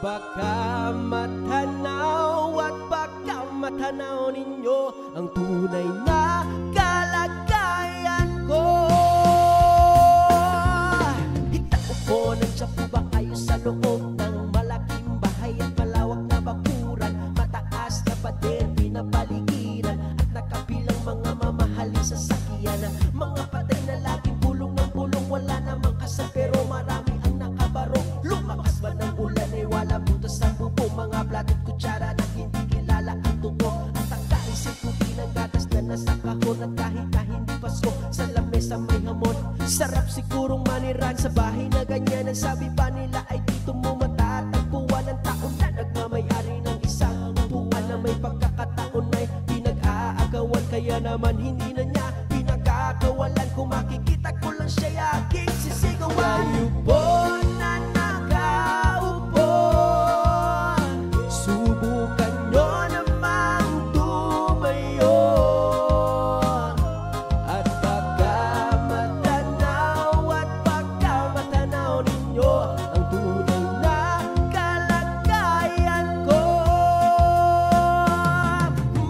Baka matanaw at baka matanaw ninyo ang tunay na kalagayan ko. Itako po, nandiyan po ba kayo sa loob ng malaking bahay at malawak na bakuran? Mataas na pader, pinapaligiran at nakapilang mga mamahaling sasakyan. Mga patay na laging bulong ng bulong, wala namang kasal pero marami ang nakabarong. Lumakas ba ng ulan ay wala butas ng bubo, mga plato at kutsara na hindi kilala ang tubo. At ang kaisip ko pinanggatas na nasa kahon, at kahit na hindi pasko sa lamesa may hamon. Sarap sigurong maniran sa bahay na ganyan. Ang sabi pa nila ay dito mo matatagpuan ang taon na nagmamayari ng isang upuan na may pagkakataon ay pinag-aagawan. Kaya naman hindi na niya pinagkakawalan, kung makikita ko lang siya aking sisigawan. Kayo po na nakaupo, subukan nyo namang tumayo, at baka matanaw ninyo ang tunay na kalagayan ko.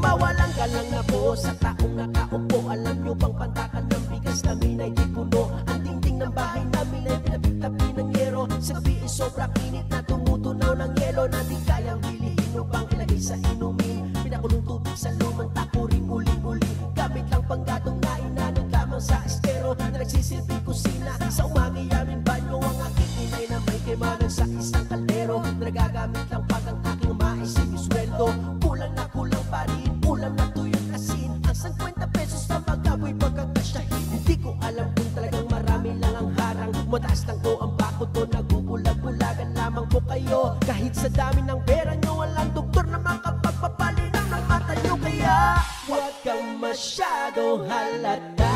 Mawalang galang na po sa taong nakaupo. Alam nyo bang pantakan ng bigas namin ay di puno? Ang dingding ng bahay namin ay pinapit-tapi ng yero. Sa gabi ay sobrang init na tumutunaw ng yelo na di kayang bilihin upang ilagay sa inumin. Pinakulong tubig sa lumang tapuring uling-uling, gamit lang panggatong na inanong lamang sa estero na nagsisilbing kusina. Sa umaga yamin banyo ang aking inay na may kaymanan sa isang kaldero na nagagamit lang pag ang aking maisip sweldo. Kulang na kulang pa rin, ulam na tuyong asin, ang 50 pesos na magaboy pagkakasyahin. Hindi ko alam kung talagang marami lang ang harang, mataas lang ko ang bakod ko, nagubulag-bulagan lamang po kayo. Kahit sa dami ng pera nyo, walang doktor na makapagpapalinaw ng mata nyo. Kaya huwag kang masyadong halata,